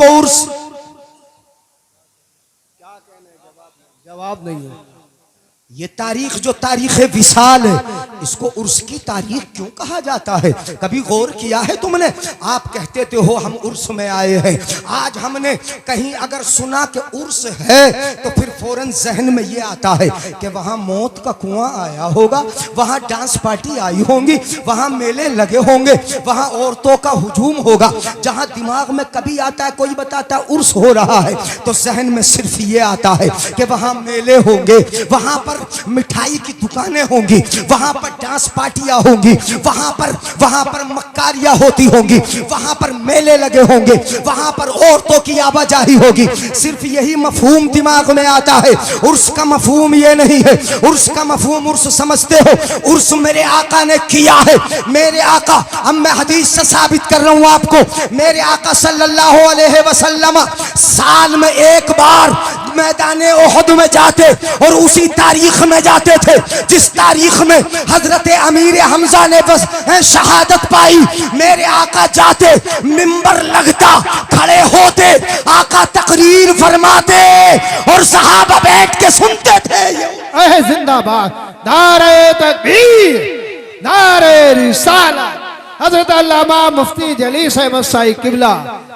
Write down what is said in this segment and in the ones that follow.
को उर्स? जवाब नहीं है। ये तारीख जो तारीख विसाल है, इसको उर्स की तारीख क्यों कहा जाता है? कभी गौर किया है तुमने? आप कहते थे हो हम उर्स में आए हैं। आज हमने कहीं अगर सुना कि उर्स है तो फिर फौरन जहन में ये आता है कि वहां मौत का कुआं आया होगा, वहां डांस पार्टी आई होंगी, वहां मेले लगे होंगे, वहां औरतों का हुजूम होगा। जहां दिमाग में कभी आता है, कोई बताता है उर्स हो रहा है, तो जहन में सिर्फ ये आता है कि वहां मेले होंगे, वहां पर मिठाई की दुकानें होंगी, वहां पर डांस पार्टियां होंगी, वहां पर मक्कारियां होती होंगी, वहां पर मेले लगे होंगे, वहां पर औरतों की आवाजाही होगी। सिर्फ यही मफहूम दिमाग में आता है। उर्स का मफहूम ये नहीं है। उर्स का मफहूम उर्स समझते हो, उर्स मेरे आका ने किया है। मेरे आका, अब मैं हदीस से साबित कर रहा हूं आपको, मेरे आका सल्लल्लाहु अलैहि वसल्लम साल में एक बार मैदाने ओहद में जाते और उसी तारीख में जाते थे जिस तारीख में हजरत अमीर हमजा ने बस शहादत पाई। मेरे आका जाते, मिंबर लगता, खड़े होते, आका तकरीर फरमाते और सहाबा बैठ के सुनते थे। जिंदाबाद, नारे तकबीर, नारे रिसालत। हजरत अल्लामा मुफ्ती जलीस अहमद साई किबला,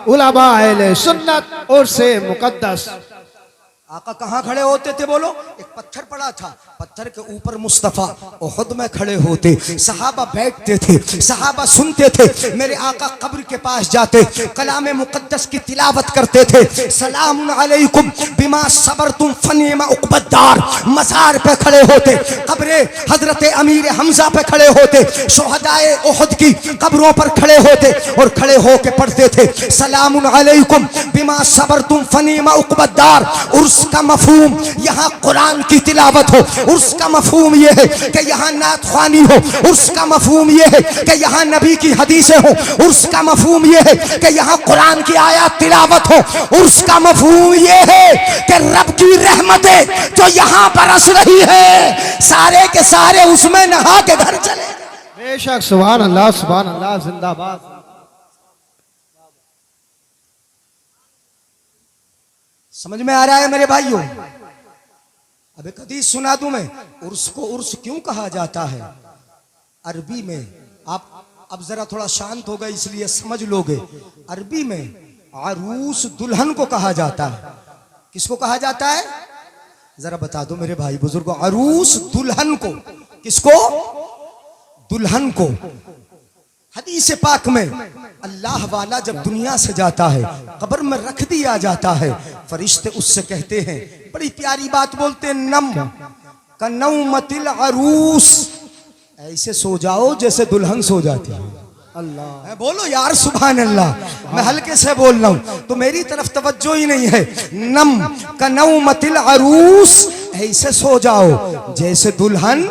उलमा अहले सुन्नत और से मुकद्दस। आका कहाँ खड़े होते थे बोलो? एक पत्थर पड़ा था, पत्थर के ऊपर मुस्तफा ओहद में खड़े होते, सहाबा बैठते थे, सहाबा सुनते थे। मेरे आका कब्र के पास जाते, कलाम मुकद्दस की तिलावत करते थे। सलाम अलैकुम बिमा सबरतुम फनीमा उक़बद्दार। मज़ार पे खड़े होते, कब्रे हजरत अमीर हमजा पे खड़े होते, शुहदाए ओहद की कब्रों पर खड़े होते और खड़े होके पढ़ते थे सलाम अलैकुम बिमा सबरतुम फनीमा उक़बद्दार। उसका मफहूम यहाँ कुरान की तिलावत हो, उसका मफहूम यह है कि यहाँ नात ख्वानी हो, उसका मफहूम यह है कि यहाँ नबी की हदीसें हो, उसका मफहूम यह है कि यहाँ कुरान की आयत तिलावत हो, उसका मफहूम यह है कि रब की रहमतें जो यहाँ बरस रही है सारे के सारे उसमें नहा के घर चले। बेशक, सुभान अल्लाह, सुभान अल्लाह, जिंदाबाद। समझ में आ रहा है मेरे भाइयों? अब एक हदीस सुना दूं मैं। उर्स को उर्स क्यों कहा जाता है अरबी में? आप अब जरा थोड़ा शांत हो गए इसलिए समझ लोगे। अरबी में अरूस दुल्हन को कहा जाता है। किसको कहा जाता है? जरा बता दो मेरे भाई बुजुर्गों। अरूस दुल्हन को, किसको? दुल्हन को। हदीस पाक में अल्लाह वाला जब दुनिया से जाता है, कब्र में रख दिया जाता है, फरिश्ते उससे कहते हैं, बड़ी प्यारी बात बोलते हैं, नम का नौमतिल अरूस, ऐसे सो जाओ जैसे दुल्हन सो जाती है। अल्लाह, बोलो यार सुभान अल्लाह। मैं हल्के से बोल रहा हूं तो मेरी तरफ तवज्जो ही नहीं है। नम का नौमतिल अरूस, ऐसे सो जाओ जैसे दुल्हन।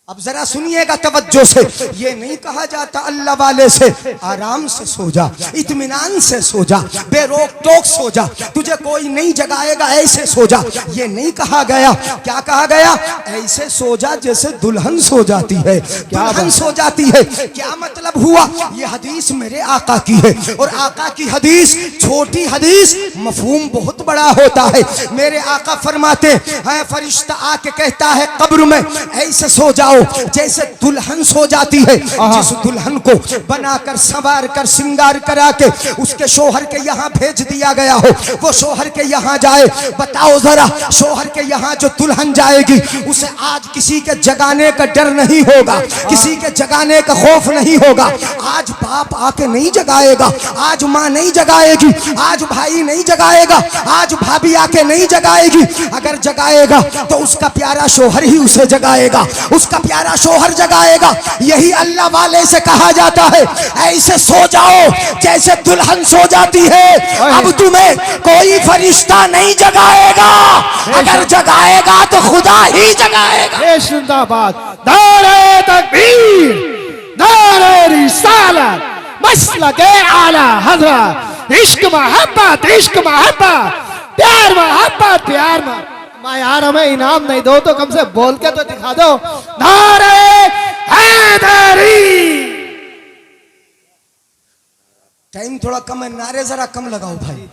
अब जरा सुनिएगा तवज्जो से। ये नहीं कहा जाता अल्लाह वाले से आराम से सो जा, इत्मीनान से सो जा, बेरोक टोक सो जा, तुझे कोई नहीं जगाएगा, ऐसे सो जा। ये नहीं कहा गया। क्या कहा गया? ऐसे सो जा जैसे दुल्हन सो जाती है, दुल्हन सो जाती है। क्या मतलब हुआ? ये हदीस मेरे आका की है और आका की हदीस छोटी हदीस, मफहूम बहुत बड़ा होता है। मेरे आका फरमाते हैं, फरिश्ता आके कहता है कब्र में, ऐसे सो जाओ जैसे दुल्हन सो जाती है। जिस दुल्हन को बनाकर संवार कर श्रृंगार करा के उसके शोहर के यहाँ भेज दिया गया हो, वो शोहर के यहाँ जाए। बताओ जरा, शोहर के यहाँ जो दुल्हन जाएगी उसे आज किसी के जगाने का डर नहीं होगा, किसी के जगाने का खौफ नहीं होगा। आज बाप आके नहीं जगाएगा, आज माँ नहीं जगाएगी, आज भाई नहीं जगाएगा, आज भाभी आके नहीं जगाएगी। अगर जगाएगा तो उसका प्यारा शोहर ही उसे जगाएगा, उसका प्यारा शोहर जगाएगा। यही अल्लाह वाले से कहा जाता है, ऐसे सो जाओ जैसे दुल्हन सो जाती है। अब तुम्हें कोई फरिश्ता नहीं जगाएगा, अगर जगाएगा तो खुदा ही जगाएगा। जिंदाबाद, नारे तकबीर, नारे रिसालत, मसलके आला हज़रत। इश्क मोहब्बत, इश्क मोहब्बत, प्यार मोहब्बत, प्यार मोहब्बत। यार हमें इनाम नहीं दो तो कम से बोल के तो दिखा दो, नारे हैदरी। टाइम थोड़ा कम है, नारे जरा कम लगाओ भाई।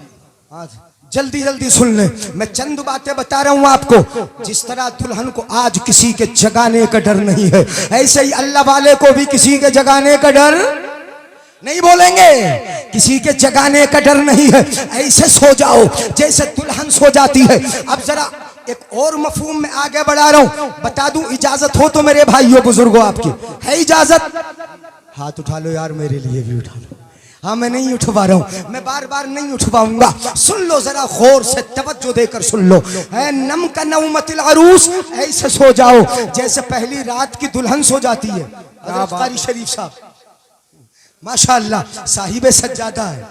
आज जल्दी जल्दी सुन ले, मैं चंद बातें बता रहा हूं आपको। जिस तरह दुल्हन को आज किसी के जगाने का डर नहीं है, ऐसे ही अल्लाह वाले को भी किसी के जगाने का डर नहीं, बोलेंगे किसी के जगाने का डर नहीं है। ऐसे सो जाओ जैसे दुल्हन सो जाती है। अब जरा एक और मफहूम में आगे बढ़ा रहा हूं, बता दूं, इजाजत हो तो मेरे भाइयों बुजुर्गों, आपकी है इजाजत? हाथ उठा लो यार, मेरे लिए भी उठा लो। हाँ, मैं नहीं उठवा रहा हूं, मैं बार बार नहीं उठवाऊंगा। सुन लो जरा गौर से, तवज्जो देकर सुन लो। है नम का नौमतिल अरूस, ऐसे सो जाओ जैसे पहली रात की दुल्हन सो जाती है। हज़रत कारी शरीफ साहब माशाअल्लाह साहिब सज्जादा है,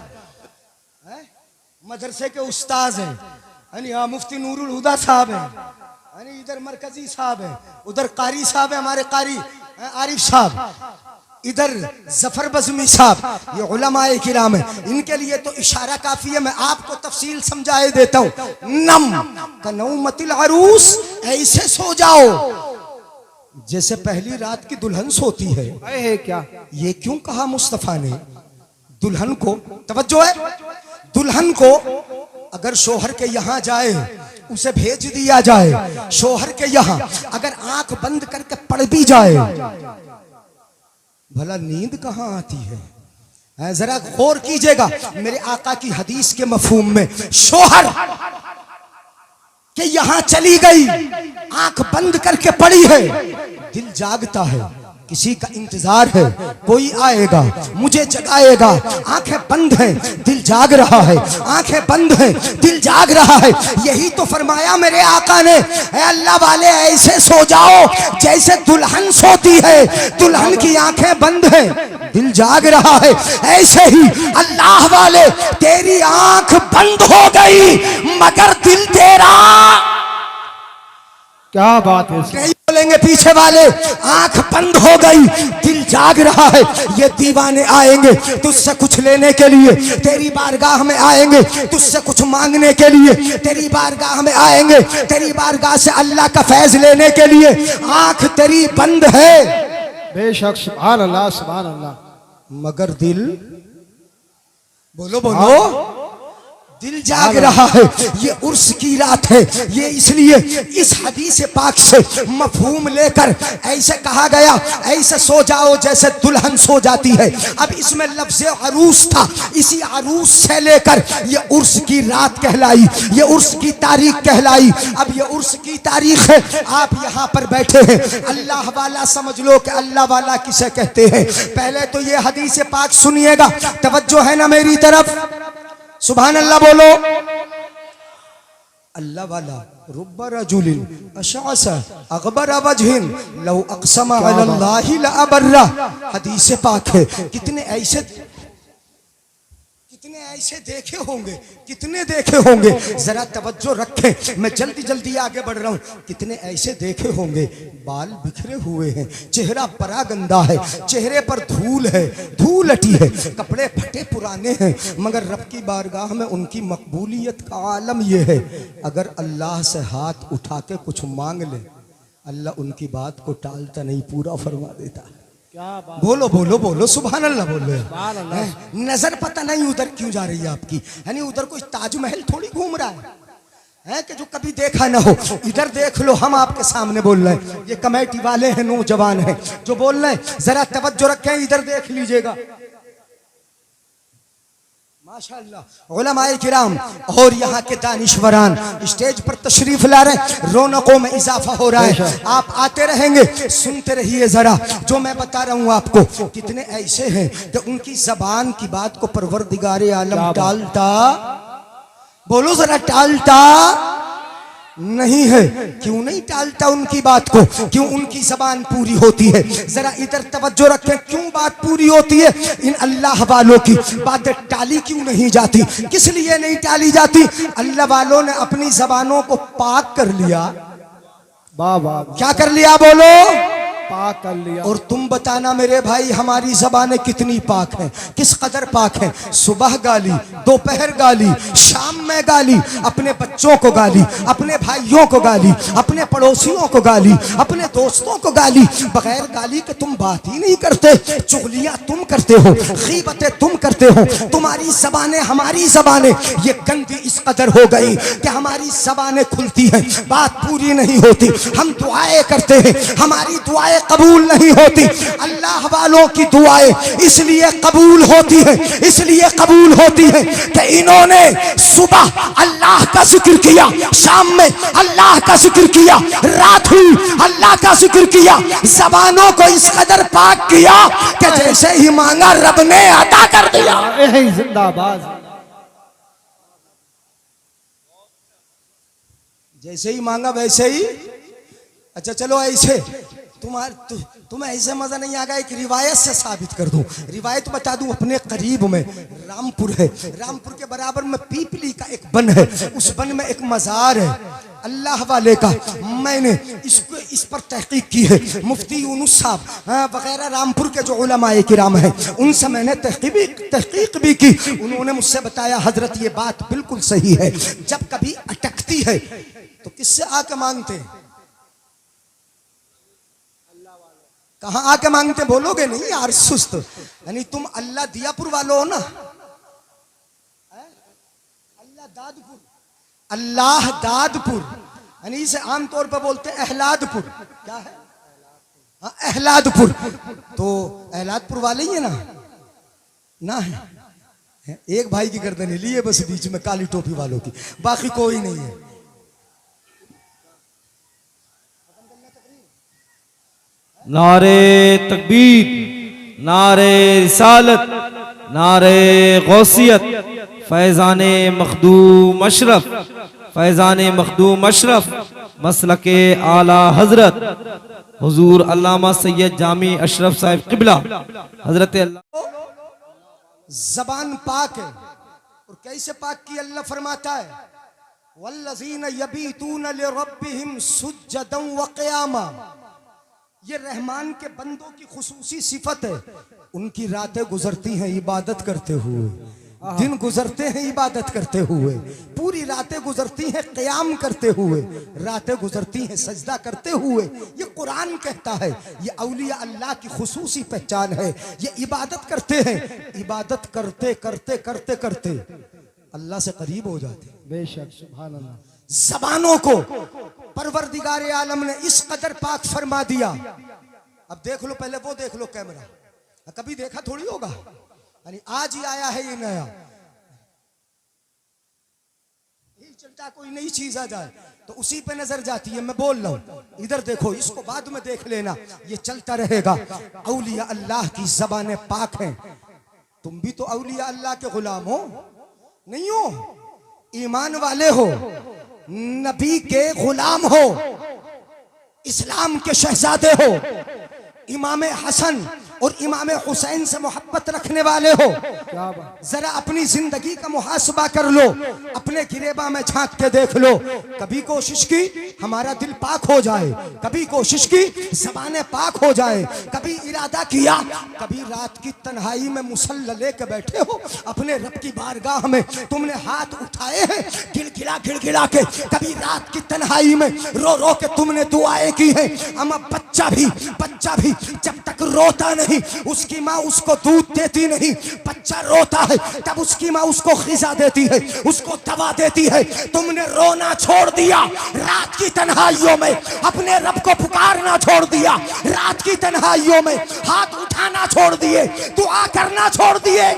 मदरसे के उस्ताद हैं, हाँ, मुफ्ती नूरुल हुदा साहब हैं, इधर मरकजी साहब हैं, उधर कारी साहब है हमारे कारी आरिफ साहब, इधर जफर बज़मी साहब, ये उलमाए किराम है। इनके लिए तो इशारा काफी है, मैं आपको तफसील समझाए देता हूं। नम का नौमतिल अरूस, ऐसे सो जाओ जैसे पहली रात की दुल्हन सोती है। क्या ये क्यों कहा मुस्तफा ने? दुल्हन को, तवज्जो है, दुल्हन को अगर शोहर के यहाँ जाए, उसे भेज दिया जाए, शोहर के यहाँ अगर आंख बंद करके पढ़ भी जाए, भला नींद कहां आती है? जरा गौर कीजिएगा मेरे आका की हदीस के मफहूम में। शोहर के यहां चली गई, आंख बंद करके पड़ी है, दिल जागता है, किसी का इंतजार है, कोई आएगा, मुझे जगाएगा। आंखें बंद हैं, दिल जाग रहा है, आंखें बंद हैं, दिल जाग रहा है। यही तो फरमाया मेरे आका ने, अल्लाह वाले ऐसे सो जाओ जैसे दुल्हन सोती है, दुल्हन की आंखें बंद हैं, दिल जाग रहा है। ऐसे ही अल्लाह वाले, तेरी आंख बंद हो गई मगर दिल तेरा, क्या बात है? नहीं बोलेंगे पीछे वाले, आंख बंद हो गई, दिल जाग रहा है। ये दीवाने आएंगे तुझसे कुछ लेने के लिए, तेरी बारगाह में आएंगे तुझसे कुछ मांगने के लिए, तेरी बारगाह में आएंगे तेरी बारगाह से अल्लाह का फैज लेने के लिए। आंख तेरी बंद है, बेशक, सुभान अल्लाह, सुभान अल्लाह, मगर दिल, बोलो बोलो, दिल जाग रहा है। ये उर्स की रात है, ये इसलिए इस हदीस पाक से मफहूम लेकर ऐसे कहा गया, ऐसे सो जाओ जैसे दुल्हन सो जाती है। अब इसमें लफ्ज़ अरूस था, इसी अरूस से लेकर ये उर्स की रात कहलाई, ये उर्स की तारीख कहलाई। अब ये उर्स की तारीख है, आप यहाँ पर बैठे हैं, अल्लाह वाला समझ लो कि अल्लाह वाला किसे कहते हैं। पहले तो ये हदीस पाक सुनिएगा, तवज्जो है ना मेरी तरफ? सुभान अल्लाह बोलो। अल्लाह वाला रुब्बा रजुलिन अशअसा अगबरा वजहिन लौ अक़समा अलल्लाहि लअबर्रा, हदीस पाक है। कितने ऐसे देखे होंगे, कितने देखे होंगे, जरा तवज्जो रखें, मैं जल्दी जल्दी आगे बढ़ रहा हूं। कितने ऐसे देखे होंगे, बाल बिखरे हुए हैं, चेहरा बड़ा गंदा है, चेहरे पर धूल है, धूल अटी है, कपड़े फटे पुराने हैं, मगर रब की बारगाह में उनकी मकबूलियत का आलम यह है, अगर अल्लाह से हाथ उठा के कुछ मांग ले, अल्लाह उनकी बात को टालता नहीं, पूरा फरमा देता है। क्या बात? बोलो बोलो बोलो, सुभान अल्लाह बोलो। नजर पता नहीं उधर क्यों जा रही है आपकी, यानी उधर कोई ताजमहल थोड़ी घूम रहा है कि जो कभी देखा ना हो। इधर देख लो, हम आपके सामने बोल रहे हैं, ये कमेटी वाले हैं, नौजवान हैं जो बोल रहे हैं, जरा तवज्जो रखें, इधर देख लीजिएगा। माशाअल्लाह उलमाए किराम और यहाँ के दानिश्वरान स्टेज पर तशरीफ ला रहे हैं, रौनकों में इजाफा हो रहा है। आप आते रहेंगे, सुनते रहिए जरा जो मैं बता रहा हूँ आपको। कितने ऐसे हैं कि उनकी जबान की बात को परवरदिगारे आलम टालता, बोलो जरा, टालता नहीं है। क्यों नहीं टालता उनकी बात को? क्यों उनकी जबान पूरी होती है? जरा इधर तवज्जो रखें, क्यों बात पूरी होती है? इन अल्लाह वालों की बातें टाली क्यों नहीं जाती? किस लिए नहीं टाली जाती? अल्लाह वालों ने अपनी जबानों को पाक कर लिया। वाह वाह, क्या कर लिया? बोलो, पाक कर लिया। और तुम बताना मेरे भाई हमारी ज़बानें कितनी पाक हैं, किस कदर पाक हैं। सुबह गाली, दोपहर गाली, शाम में गाली, अपने बच्चों को गाली, अपने भाइयों को गाली, अपने पड़ोसियों को गाली, अपने दोस्तों को गाली। बगैर गाली के तुम बात ही नहीं करते। चुगलियां तुम करते हो, गीबतें तुम करते हो। तुम्हारी ज़बानें, हमारी ज़बानें ये गंदी इस कदर हो गई कि हमारी ज़बानें खुलती हैं, बात पूरी नहीं होती। हम दुआएं करते हैं, हमारी दुआएं कबूल नहीं होती। अल्लाह वालों की दुआएं इसलिए कबूल होती हैं, इसलिए कबूल होती हैं कि इन्होंने सुबह अल्लाह का जिक्र किया, शाम में अल्लाह का जिक्र किया, रात हुई अल्लाह का जिक्र किया। ज़बानों को इस कदर पाक किया कि जैसे ही मांगा रब ने अता कर दिया। यही जिंदाबाद। जैसे ही मांगा वैसे ही। अच्छा चलो ऐसे तुम्हें ऐसे मजा नहीं आ गया, एक रिवायत से साबित कर दूं। रिवायत बता दूं, अपने करीब में रामपुर है, रामपुर के बराबर में पीपली का एक वन है, उस वन में एक मजार है अल्लाह वाले का। मैंने इस पर तहकीक की है, मुफ्ती यूनुस साहब वगैरह रामपुर के जो उलमाए किराम हैं उनसे मैंने तहकीक भी की। उन्होंने मुझसे बताया हजरत ये बात बिल्कुल सही है। जब कभी अटकती है तो किससे आके मांगते हैं? कहाँ आके मांगते? बोलोगे नहीं यार सुस्त। यानी तुम अल्लाह दियापुर वालों हो ना, अल्लाह दादपुर, अल्लाह दादपुर, यानी इसे आमतौर पर बोलते हैं अहलादपुर। क्या है? हाँ अहलादपुर। तो अहलादपुर वाले ही है ना है। एक भाई की गर्दन हिली है बस बीच में काली टोपी वालों की, बाकी कोई नहीं है। नारे तकबीर, नारे रिसालत, नारे गौसियत, फैज़ाने मखदूम अशरफ, फैज़ाने मखदूम अशरफ, मसलके आला हजरत हुजूर अल्लामा सैयद जामी अशरफ साहिब क़िबला हजरत। ज़बान पाक है और कैसे पाक की? अल्लाह फरमाता है वल्लज़ीना यबीतून लिरब्बिहिम सुज्जदन व क़ियामा। ये रहमान के बंदों की खुसूसी सिफत है। उनकी रातें गुजरती हैं इबादत करते हुए, दिन गुजरते हैं इबादत करते हुए, पूरी रातें गुजरती हैं क़याम करते हुए, रातें गुजरती हैं सजदा करते हुए। ये कुरान कहता है, ये औलिया अल्लाह की खुसूसी पहचान है। ये इबादत करते हैं, इबादत करते करते करते करते अल्लाह से करीब हो जाते हैं। बेशक सुभान अल्लाह। ज़बानों को परवरदिगार आलम ने इस कदर पाक फरमा दिया। अब देख लो, पहले वो देख लो कैमरा, कभी देखा थोड़ी होगा, यानी आज ही आया है ये नया। यही चलता कोई नई चीज आ जाए तो उसी पे नजर जाती है। मैं बोल रहा हूं इधर देखो, इसको बाद में देख लेना, ये चलता रहेगा। औलिया अल्लाह की ज़बानें पाक हैं। तुम भी तो औलिया अल्लाह के गुलाम हो, नहीं हो? ईमान वाले हो, नबी के गुलाम हो, इस्लाम के शहजादे हो, इमाम हसन और इमाम हुसैन से मोहब्बत रखने वाले हो। जरा अपनी जिंदगी का मुहासबा कर लो, अपने गिरेबा में झांक के देख लो। कभी कोशिश की हमारा दिल पाक हो जाए, कभी कोशिश की ज़बानें पाक हो जाए, कभी इरादा किया, कभी रात की तन्हाई में मुसल्ला लेके बैठे हो अपने रब की बारगाह में, तुमने हाथ उठाए हैं गिड़गिड़ा के, कभी रात की तन्हाई में रो रो के तुमने दुआएं की हैं। अमा बच्चा भी जब तक रोता नहीं उसकी माँ उसको दूध देती नहीं। बच्चा रोता है तब उसकी माँ उसको ग़िज़ा देती है, उसको दवा देती है। तुमने रोना छोड़ दिया, रात की तन्हाइयों में अपने रब को पुकारना छोड़ दिया, रात की तन्हाइयों में हाथ उठाना छोड़ दिए, दुआ करना छोड़ दिए।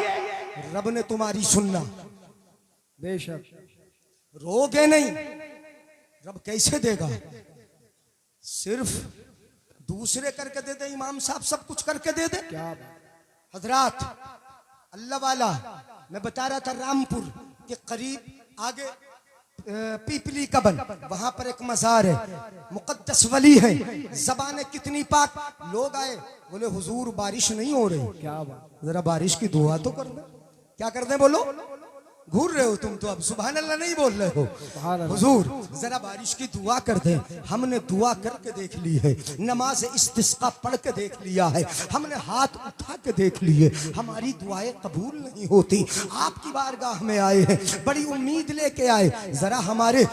रब ने तुम्हारी सुनना। बेशक रोगे नहीं, रब कैसे देगा? सिर्फ दूसरे करके दे दे, इमाम साहब सब कुछ करके दे दे। क्या हजरात अल्लाह वाला, मैं बता रहा था रामपुर के करीब आगे पीपली का बन, वहां पर एक मजार है, मुकद्दस वली है। ज़बानें कितनी पाक। लोग आए बोले हुजूर बारिश नहीं हो रही, क्या बात। जरा बारिश की दुआ तो कर दे। क्या कर दे? बोलो घूर रहे हो तुम तो, अब सुभान अल्लाह नहीं बोल रहे हो। सुभान अल्लाह। हुजूर जरा बारिश की दुआ कर दें। हमने दुआ करके देख ली है, नमाज इस्तिस्का पढ़ के देख लिया है, हमने हाथ उठा के देख लिए, हमारी दुआएं कबूल नहीं होती। आपकी बारगाह में आए हैं, बड़ी उम्मीद लेके आए, जरा हमारी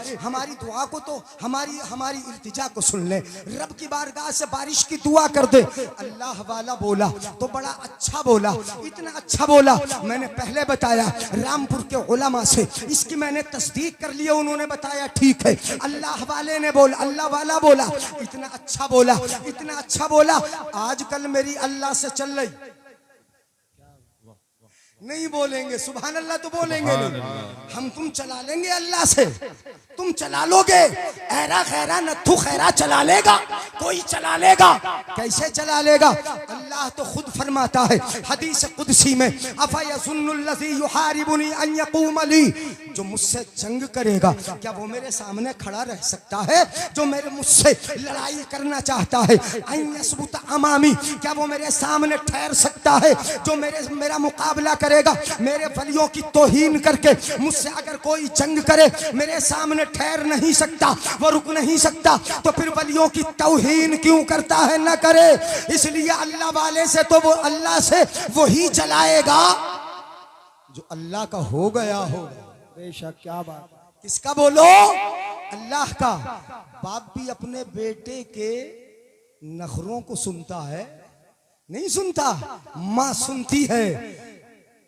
दुआ को तो हमारी इल्तिजा को सुन ले। रब की बारगाह से बारिश की दुआ कर दे। अल्लाह वाला बोला तो बड़ा अच्छा बोला, इतना अच्छा बोला, मैंने पहले बताया रामपुर के उलमा से इसकी मैंने तस्दीक कर लिया, उन्होंने बताया ठीक है। अल्लाह वाले ने बोला, अल्लाह वाला बोला, इतना अच्छा बोला, इतना अच्छा बोला। आजकल मेरी अल्लाह से चल रही, नहीं बोलेंगे सुभान अल्लाह तो बोलेंगे नहीं, हम तुम चला लेंगे अल्लाह से, तुम चला लोगे। ऐरा खैरा नथु खैरा चला लेगा, कोई चला लेगा, कैसे चला लेगा? अल्लाह तो खुद फरमाता है हदीस कुदसी में, अफयज़ुन्नुल्लज़ी युहारिबुनी अन यक़ूम ली, जो मुझसे जंग करेगा क्या वो मेरे सामने खड़ा रह सकता है? जो मेरे मुझसे लड़ाई करना चाहता है, अन यसबुत अमामी, क्या वो मेरे सामने ठहर सकता है? जो मेरा मुकाबला करेगा, मेरे वलियों की तौहीन करके मुझसे अगर कोई जंग करे, मेरे सामने ठहर नहीं सकता, वो रुक नहीं सकता, तो फिर वलियों की तौहीन क्यों करता है? न करे। इसलिए अल्लाह वाले से तो वो अल्लाह से वही चलाएगा जो अल्लाह का हो गया हो। बेशक, क्या बात। किसका बोलो? अल्लाह का। बाप भी अपने बेटे के नखरों को सुनता है? नहीं सुनता, माँ सुनती है।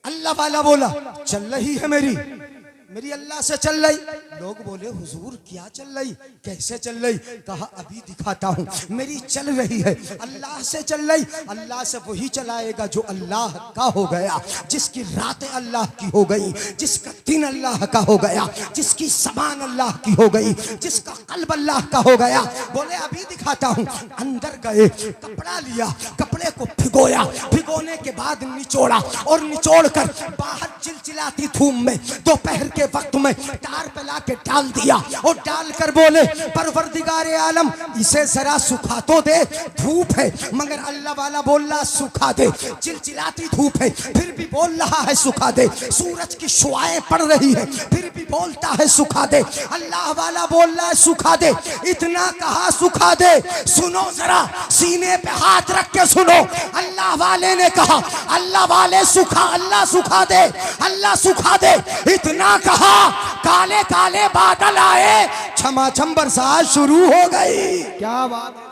अल्लाह वाला बोला चल रही है मेरी अल्लाह से चल रही। लोग बोले हुजूर क्या चल रही, कैसे चल रही? कहा अभी दिखाता हूँ। मेरी चल रही है, अल्लाह से चल रही। अल्लाह से वही चलाएगा जो अल्लाह का हो गया, जिसकी रातें अल्लाह की हो गई, जिसका दिन अल्लाह का हो गया, जिसकी ज़बान अल्लाह की हो गई, जिसका कल्ब अल्लाह का हो गया। बोले अभी दिखाता हूँ। अंदर गए, कपड़ा लिया, कपड़े को भिगोया, भिगोने के बाद निचोड़ा और निचोड़ कर बाहर चिलचिलाती धूप में दोपहर के वक्त में टार पे ला के डाल दिया और डाल कर बोले परवरदिगारे आलम इसे जरा सुखा तो दे, धूप है। मगर अल्लाह वाला बोल रहा सुखा दे, चिलचिलाती धूप है फिर भी बोल रहा है सुखा दे, सूरज की शुआएं पड़ रही है फिर भी बोलता है सुखा दे। अल्लाह वाला बोल रहा है सुखा दे, इतना कहा सुखा दे। सुनो जरा, सीने पे हाथ रख के सुनो। अल्लाह वाले ने कहा, अल्लाह वाले सुखा, अल्लाह सुखा दे, अल्लाह सुखा दे, इतना कहा। काले काले बादल आए, छमाछम बरसात शुरू हो गई। क्या बात है।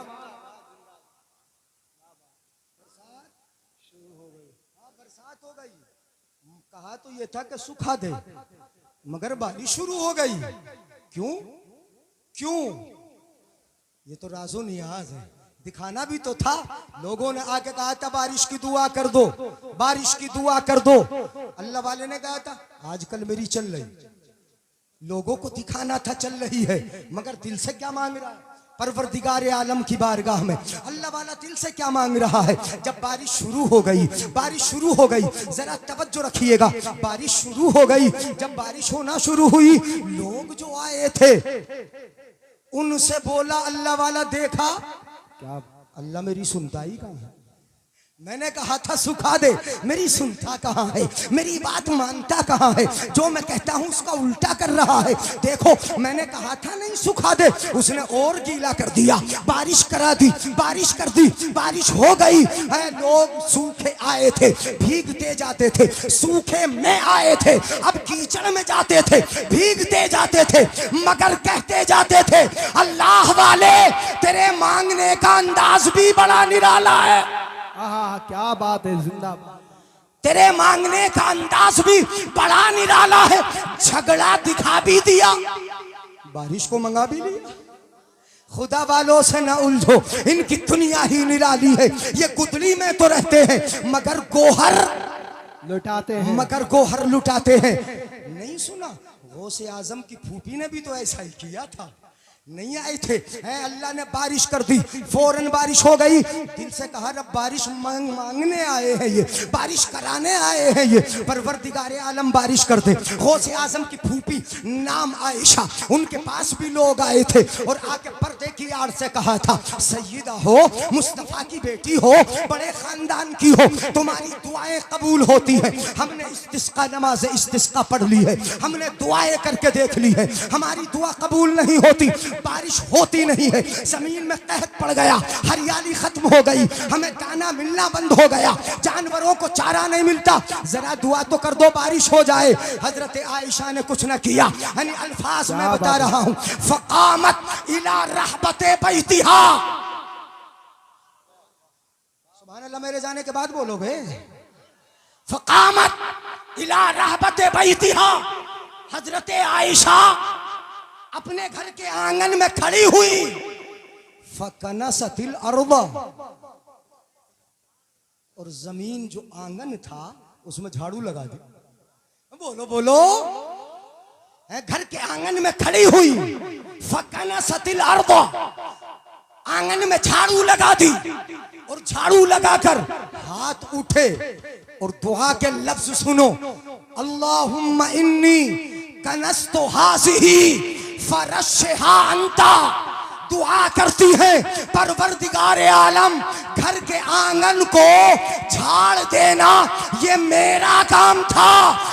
बरसात हो गई। कहा तो ये था कि सुखा दे, मगर बारिश शुरू हो गई। क्यों क्यों? ये तो राजो नियाज है, दिखाना भी तो था। लोगों ने आके कहा था बारिश की दुआ कर दो, बारिश की दुआ कर दो। अल्लाह वाले ने कहा था आजकल मेरी चल रही, लोगों को दिखाना था चल रही है, मगर दिल से क्या मांग रहा है? परवरदिगार आलम की बारगाह में अल्लाह वाला दिल से क्या मांग रहा है? जब बारिश शुरू हो गई, बारिश शुरू हो गई, जरा तवज्जो रखिएगा। बारिश शुरू हो गई, जब बारिश होना शुरू हुई, लोग जो आए थे उनसे बोला अल्लाह वाला देखा क्या अल्लाह मेरी सुनता ही कहाँ है? मैंने कहा था सुखा दे, मेरी सुनता कहाँ है? मेरी बात मानता कहाँ है? जो मैं कहता हूँ उसका उल्टा कर रहा है। देखो मैंने कहा था नहीं सुखा दे, उसने और गीला कर दिया, बारिश करा दी, बारिश कर दी, बारिश हो गई है। लोग सूखे आए थे, भीगते जाते थे, सूखे में आए थे, अब कीचड़ में जाते थे, भीगते जाते थे, मगर कहते जाते थे अल्लाह वाले तेरे मांगने का अंदाज भी बड़ा निराला है। हाँ, क्या बात है, जिंदाबाद। तेरे मांगने का अंदाज भी बड़ा निराला है। झगड़ा दिखा भी दिया, बारिश को मंगा भी लिया। खुदा वालों से न उलझो, इनकी दुनिया ही निराली है। ये गुदली में तो रहते हैं मगर गोहर लुटाते हैं, मगर गोहर लुटाते हैं। नहीं सुना गौसे आजम की फूफी ने भी तो ऐसा ही किया था। नहीं आए थे, है अल्लाह ने बारिश कर दी, फौरन बारिश हो गई। दिल से कहा रब बारिश मांगने आए हैं, ये बारिश कराने आए हैं, ये परवरदिगार आलम बारिश कर दे। गौसे आजम की फूफी नाम आयशा, उनके पास भी लोग आए थे और आके पर्दे की आड़ से कहा था, सैयदा हो, मुस्तफा की बेटी हो, बड़े खानदान की हो, तुम्हारी दुआएं कबूल होती है। हमने इस्तिस्का नमाज इस्तिस्का पढ़ ली है, हमने दुआएं करके देख ली है, हमारी दुआ कबूल नहीं होती, बारिश होती नहीं है, जमीन में कहत पड़ गया, हरियाली खत्म हो गई, हमें दाना मिलना बंद हो गया, जानवरों को चारा नहीं मिलता, जरा दुआ तो कर दो बारिश हो जाए। हजरत आयशा ने कुछ न किया, यानी अल्फाज में बता रहा हूं, फकामत इला रहबते बैतिहा। सुभान अल्लाह, मेरे जाने के बाद बोलोगे, फकामत इला रहबते बैतिहा। हजरत आयशा अपने घर के आंगन में खड़ी हुई, फकनसतिल अर्द, और जमीन जो आंगन था उसमें झाड़ू लगा दी। बोलो बोलो, घर के आंगन में खड़ी हुई, फकनसतिल अर्द, आंगन में झाड़ू लगा दी, और झाड़ू लगाकर हाथ उठे और दुआ के लफ्ज सुनो, अल्लाहुम्मा इन्नी कनस्तु हाज़िही फरश्हा अंता। दुआ करती है, परवरदिगार आलम घर के आंगन को झाड़ देना ये मेरा काम था,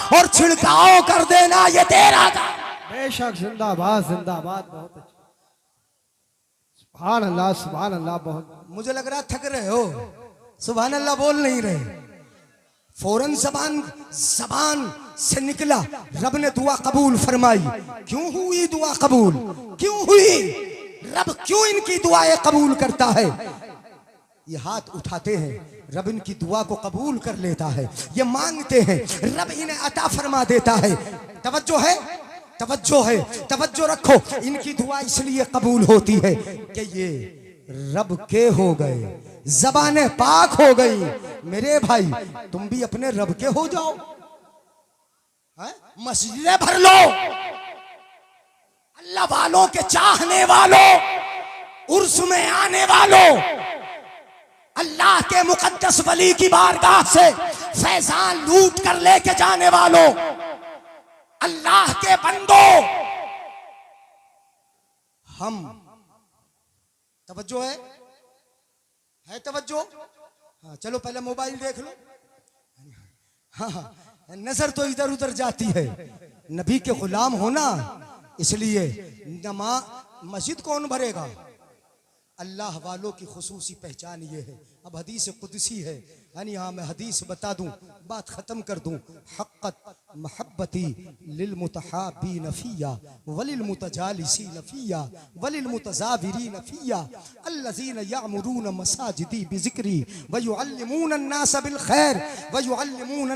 और छिड़काव कर देना ये तेरा काम। बेशक, जिंदाबाद जिंदाबाद, बहुत अच्छा, सुभान अल्लाह सुभान अल्लाह। बहुत मुझे लग रहा थक रहे हो, सुभान अल्लाह बोल नहीं रहे। फौरन जबान से निकला, रब ने दुआ कबूल फरमाई। क्यों हुई दुआ कबूल, क्यों हुई, रब क्यों इनकी दुआएं कबूल करता है? ये हाथ उठाते हैं, रब इनकी दुआ को कबूल कर लेता है, ये मांगते हैं, रब इन्हें अता फरमा देता है। तवज्जो है, तवज्जो है, तवज्जो रखो, इनकी दुआ इसलिए कबूल होती है कि ये रब के हो गए, ज़बाने पाक हो गई। मेरे भाई, तुम भी अपने रब के हो जाओ, मस्जिदें भर लो, अल्लाह वालों के चाहने वालों, उर्स में आने वालों, अल्लाह के मुकद्दस वली की बारगाह से फैजान लूट कर लेके जाने वालों, अल्लाह के बंदों, हम, तवज्जो है तवज्जो? हाँ, चलो पहले मोबाइल देख लो। हाँ, नजर तो इधर उधर जाती है। नबी के गुलाम होना, इसलिए मस्जिद कौन भरेगा? अल्लाह वालों की खुसूसी पहचान ये है। अब हदीस कुदसी है, यानी हाँ मैं हदीस बता दूं, बात खत्म कर दूं। हक़्क़त महब्बती लिल मुतहाबी नफिया वलिल मुतजालिसी नफिया वलिल मुतजाविरी नफिया अल्लज़ीना यामुरून मसाजिदी बिज़िक्री व युअल्लिमून अन्नास बिल खैर व युअल्लिमून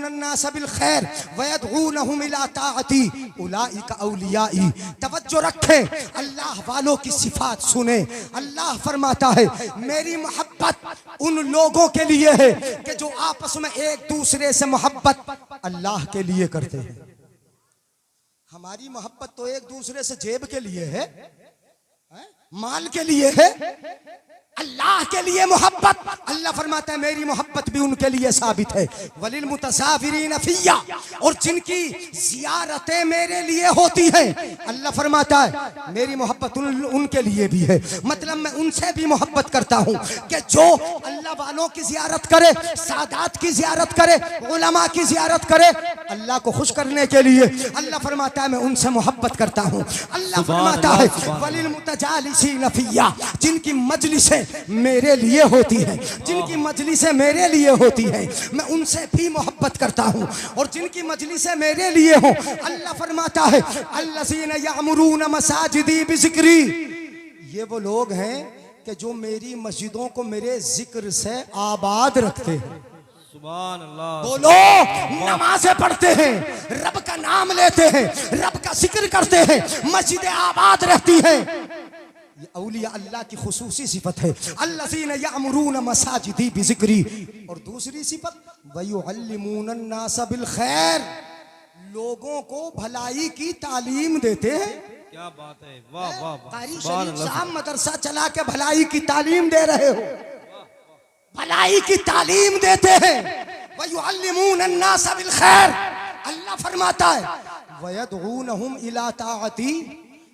अन्नास बिल खैर व यदऊनहुम इला ताअती उलाइका औलियाई। तवज्जो रखें, अल्लाह वालों की सिफात सुने। अल्लाह फरमाता है, मेरी मोहब्बत उन लोगों के लिए है कि जो आपस में एक दूसरे से मोहब्बत अल्लाह के लिए करते हैं। हमारी मोहब्बत तो एक दूसरे से जेब के लिए है, माल के लिए है, अल्लाह के लिए मोहब्बत। अल्लाह फरमाता है मेरी मोहब्बत भी उनके लिए साबित है। वलिल मुतसाफिरीन फिया, और जिनकी जियारतें मेरे लिए होती हैं, अल्लाह फरमाता है मेरी मोहब्बत उनके लिए भी है। मतलब मैं उनसे भी मोहब्बत करता हूँ कि जो अल्लाह वालों की जियारत करे, सादात की जियारत करे, उलमा की जियारत करे, अल्लाह को खुश करने के लिए। अल्लाह फरमाता है मैं उनसे मोहब्बत करता हूँ। अल्लाह फरमाता है वलिल मुतजालिसीन फिया, जिनकी मजलिसें मेरे लिए होती है, जिनकी मजलिसें मेरे लिए होती है, मैं उनसे भी मोहब्बत करता हूं। और जिनकी मजलिसें मेरे लिए हो, अल्लाह फरमाता है अल्लज़ीना यामुरून मसाजिदी बिज़िक्री, ये वो लोग हैं कि जो मेरी मस्जिदों को मेरे जिक्र से आबाद रखते हैं। सुभान अल्लाह। बोलो, नमाज़ें पढ़ते हैं, रब का नाम लेते हैं, रब का जिक्र करते हैं, मस्जिदें आबाद रहती हैं। ये औलिया अल्लाह की खुसूसी सिफत है, अल्लज़ीना यामुरून मसाजिदी बिज़िक्री। और दूसरी सिफत वयुअल्लिमून अन्नास बिल खैर, लोगों को भलाई की तालीम देते हैं। क्या बात है, वाह वाह वाह, कारी सुभान शरीफ अल्लाह। साहब मदरसा चला के भलाई की तालीम दे रहे हो, भलाई की तालीम देते हैं। वयुअल्लिमून अन्नास बिल खैर, अल्लाह फरमाता है वयदऊनहुम इला ताअती,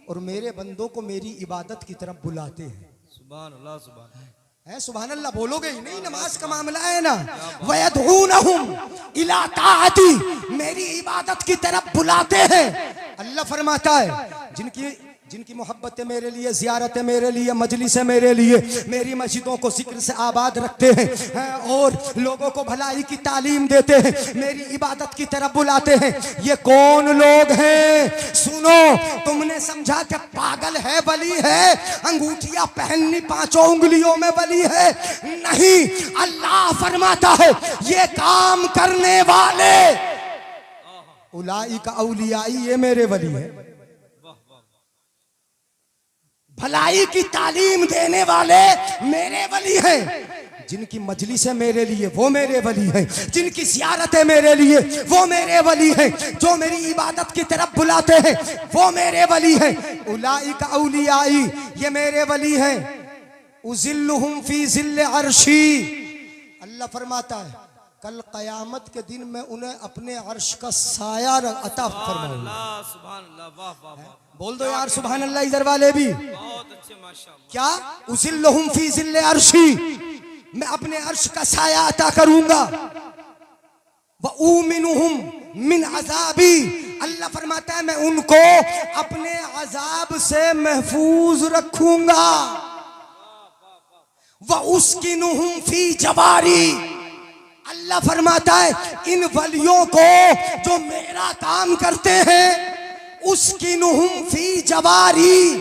और मेरे बंदों को मेरी इबादत की तरफ बुलाते हैं। सुभान अल्लाह, सुभान है सुभान अल्लाह बोलोगे ही नहीं, नमाज का मामला है ना। वयदऊनहुम इला ताअती, मेरी इबादत की तरफ बुलाते हैं। अल्लाह फरमाता है जिनकी जिनकी मोहब्बत मेरे लिए, ज़ियारत मेरे लिए, मजलिस मेरे लिए, मेरी मस्जिदों को जिक्र से आबाद रखते हैं और लोगों को भलाई की तालीम देते हैं, मेरी इबादत की तरफ बुलाते हैं। ये कौन लोग हैं? सुनो, तुमने समझा कि पागल है वली है, अंगूठियां पहननी पांचों उंगलियों में वली है? नहीं, अल्लाह फरमाता है ये काम करने वाले उलाई का औलियाई, ये मेरे वली है। भलाई की तालीम देने वाले मेरे वली हैं। जिनकी मजलिस है मेरे लिए वो मेरे वली हैं, जिनकी ज़ियारत है मेरे लिए वो मेरे वली हैं, जो मेरी इबादत की तरफ बुलाते हैं वो मेरे वली हैं। उलाई का औलियाई, ये मेरे वली हैं। उज़िल्लुहुम फी ज़िल्ल अर्शी, अल्लाह फरमाता है कल क़यामत के दिन मैं उन्हें अपने अर्श का साया अता फरमाऊंगा। सुभान अल्लाह, वाह वाह वाह, बोल दो यार सुभान अल्लाह इधर वाले भी। बहुत अच्छे, माशाअल्लाह। क्या? उज़िल्लुहुम फी ज़िल्ल अर्शी, मैं अपने अर्श का साया अता करूंगा। व उमिनुहुम मिन अज़ाबी, अल्लाह फरमाता है मैं उनको अपने अजाब से महफूज रखूंगा। व उस्किनुहुम फी जवारी, अल्लाह फरमाता है इन वलियों को जो मेरा काम करते हैं उस्किनुहुम फी जवारी,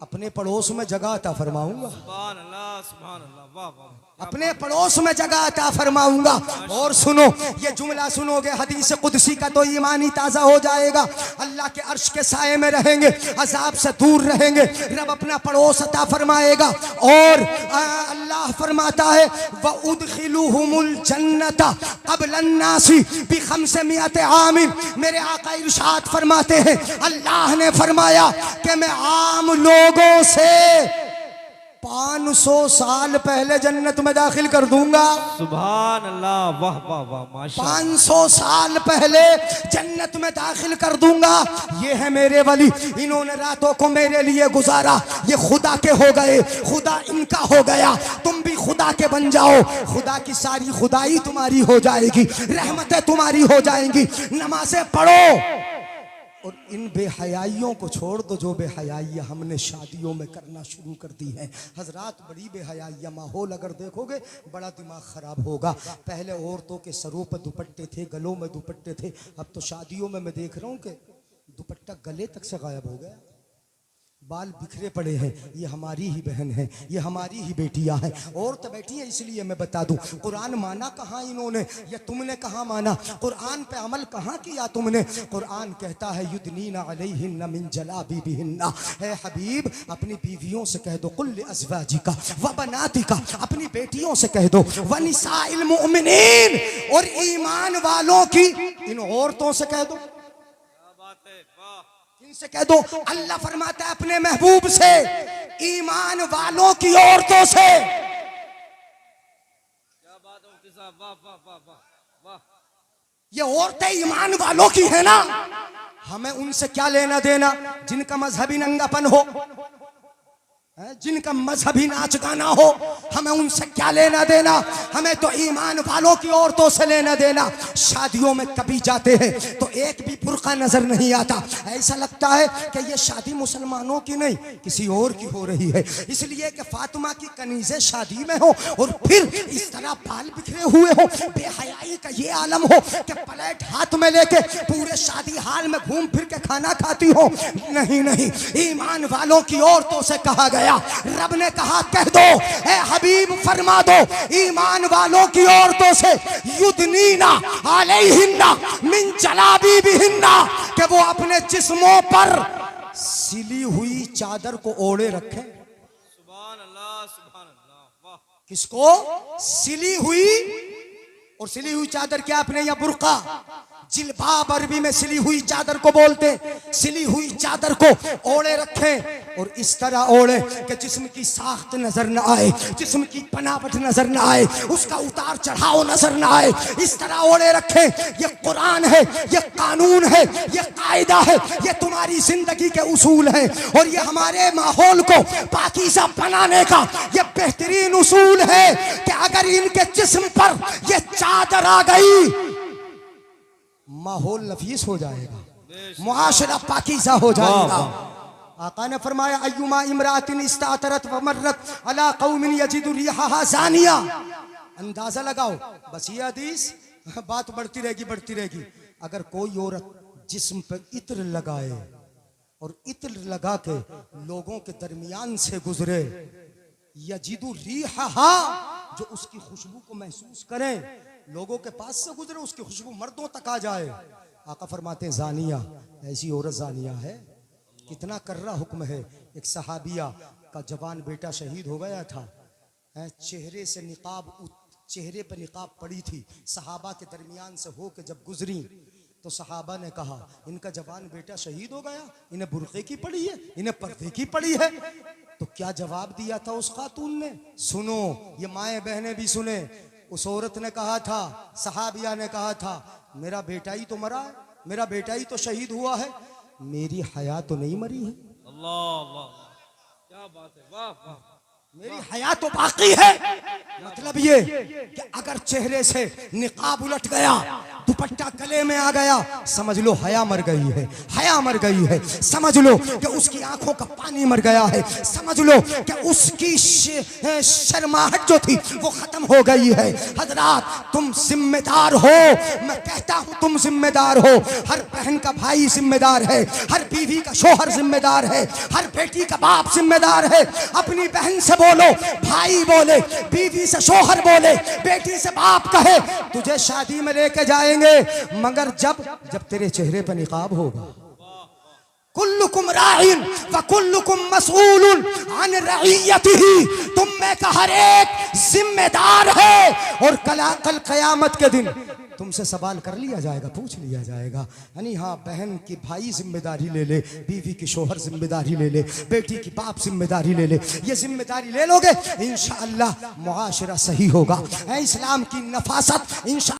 अपने पड़ोस में जगह अता फरमाऊंगा। सुभान अल्लाह, सुभान अल्लाह, वाह वाह, अपने पड़ोस में जगह अता फरमाऊंगा। और सुनो, ये जुमला सुनोगे हदीस कुदसी का तो ईमान ही ताज़ा हो जाएगा। अल्लाह के अर्श के साये में रहेंगे, अजाब से दूर रहेंगे, रब अपना पड़ोस अता फरमाएगा। और अल्लाह फरमाता है व उदखिलुहुमुल जन्नता क़ब्ल अन्नासी बि500 आमिन, मेरे आका इरशाद फरमाते हैं अल्लाह ने फरमाया कि मैं आम लोगों से 500 साल पहले जन्नत में दाखिल कर दूंगा। सुभान अल्लाह, वाह वाह वाह, माशाअल्लाह। 500 साल पहले जन्नत में दाखिल कर दूंगा। ये है मेरे वली, इन्होंने रातों को मेरे लिए गुजारा, ये खुदा के हो गए, खुदा इनका हो गया। तुम भी खुदा के बन जाओ, खुदा की सारी खुदाई तुम्हारी हो जाएगी, रहमतें तुम्हारी हो जाएंगी। नमाजें पढ़ो और इन बेहयाइयों को छोड़ दो जो बेहयाइयाँ हमने शादियों में करना शुरू कर दी हैं। हजरात, बड़ी बेहयाइयाँ, माहौल अगर देखोगे बड़ा दिमाग ख़राब होगा। पहले औरतों के सरों पर दुपट्टे थे, गलों में दुपट्टे थे, अब तो शादियों में मैं देख रहा हूँ कि दुपट्टा गले तक से गायब हो गया, बाल बिखरे पड़े हैं। ये हमारी ही बहन है, ये हमारी ही बेटियां हैं। और तो बैठी है, इसलिए मैं बता दूं कुरान माना कहाँ इन्होंने, या तुमने कहाँ माना? कुरान पे अमल कहाँ किया तुमने? कुरान कहता है युदनीना अलैहिन्ना मिन जलाबिबिहिन्ना, है हबीब अपनी बीवियों से कह दो, कुल अज़वाजिका व बनातिका, अपनी बेटियों से कह दो, व निसाइल मुमिनीन, और ईमान वालों की इन औरतों से कह दो। क्या बात है, वाह, इनसे कह दो। अल्लाह फरमाता है अपने महबूब से, ईमान वालों की औरतों से। क्या बात है मुफ्ती साहब, वाह वाह वाह वाह वाह। ये औरतें ईमान वालों की है ना, हमें उनसे क्या लेना देना? जिनका मजहबी नंगापन हो, जिनका मजहबी नाच गाना हो, हमें उनसे क्या लेना देना? हमें तो ईमान वालों की औरतों से लेना देना। शादियों में कभी जाते हैं तो एक भी बुर्का नजर नहीं आता, ऐसा लगता है कि ये शादी मुसलमानों की नहीं किसी और की हो रही है। इसलिए कि फातिमा की कनीज़ें शादी में हो और फिर इस तरह बाल बिखरे हुए हो, बेहयाई का ये आलम हो कि प्लेट हाथ में लेके पूरे शादी हाल में घूम फिर के खाना खाती हो। नहीं नहीं, ईमान वालों की औरतों से कहा गया। रब ने कहा कह दो, ए हबीब फरमा दो ईमान वालों की औरतों से युदनीना अलैहिन्ना मिन जलाबिबिहिन्ना, कि वो अपने जिस्मों पर सिली हुई चादर को ओढ़े रखें। सुभान अल्लाह, सुभान अल्लाह, वाह। किसको? सिली हुई। और सिली हुई चादर क्या? अपने या बुर्का, जिलबाब अरबी में सिली हुई चादर को बोलते। सिली हुई चादर को ओढ़े रखें और इस तरह ओढ़े कि जिस्म की साख्त नजर न आए, जिस्म की बनावट नजर न आए, उसका उतार चढ़ाव नजर न आए, इस तरह ओढ़े रखें। ये कुरान है, ये कानून है, ये कायदा है, ये तुम्हारी जिंदगी के उसूल है और ये हमारे माहौल को पाकीज़ा बनाने का ये बेहतरीन उसूल है कि अगर इनके जिस्म पर ये चादर आ गई माहौल नफीस हो जाएगा, मुआशरा पाकीज़ा हो जाएगा। आका ने फरमाया अय्युमा इमरातिन इस्तातरत व मर्रत अला कौमिन यजिदु रिहा ज़ानिया। अंदाजा लगाओ, बस ये हदीस बात बढ़ती रहेगी बढ़ती रहेगी। अगर कोई औरत जिस्म पे इत्र लगाए और इत्र लगा के लोगों के दरमियान से गुजरे, यजिदु रिहा, जो उसकी खुशबू को महसूस करें, लोगों के पास से गुजरे, उसकी खुशबू मर्दों तक आ जाए, आका फरमाते हैं जानिया, ऐसी औरत जानिया है। कितना कर्रा हुक्म है। एक सहाबिया का जवान बेटा शहीद हो गया था, चेहरे से निकाब, चेहरे पर निकाब पड़ी थी, सहाबा के दरमियान से हो के जब गुजरी तो सहाबा ने कहा इनका जवान बेटा शहीद हो गया, इन्हें बुर्के की पड़ी है, इन्हें पर्दे की पड़ी है। तो क्या जवाब दिया था उस खातून ने? सुनो, ये माएँ बहनें भी सुने। उस औरत ने कहा था, सहाबिया ने कहा था, मेरा बेटा ही तो मरा है, मेरा बेटा ही तो शहीद हुआ है, मेरी हया तो नहीं मरी है। अल्लाह अल्लाह, क्या बात है, वाह वाह, मेरी हया तो बाकी है। मतलब ये कि अगर चेहरे से निकाब उलट गया, दुपट्टा गले में आ गया, समझ लो हया मर गई है, हया मर गई है। समझ लो कि उसकी आंखों का पानी मर गया है। समझ लो कि उसकी शर्माहट जो थी वो खत्म हो गई है। हजरात, तुम जिम्मेदार हो, मैं कहता हूं तुम जिम्मेदार हो। हर बहन का भाई जिम्मेदार है, हर बीवी का शोहर जिम्मेदार है, हर बेटी का बाप जिम्मेदार है। अपनी बहन से बोलो, भाई बोले, बीवी से शोहर बोले, बेटी से बाप कहे तुझे शादी में लेके जाएंगे, मगर जब तेरे चेहरे पर निकाब होगा। कुल्लुकुम राइन व कुल्लुकुम मसऊलुन अन रइयतिही, तुम में का हर एक जिम्मेदार है और कल कयामत के दिन तुमसे सवाल कर लिया जाएगा, पूछ लिया जाएगा। यानी हाँ, बहन की भाई जिम्मेदारी ले ले, बीवी की शोहर जिम्मेदारी ले ले, बेटी की बाप जिम्मेदारी ले ले। ये जिम्मेदारी ले लोगे, इंशाअल्लाह मुआशरा सही होगा। इस्लाम की नफासत इंशा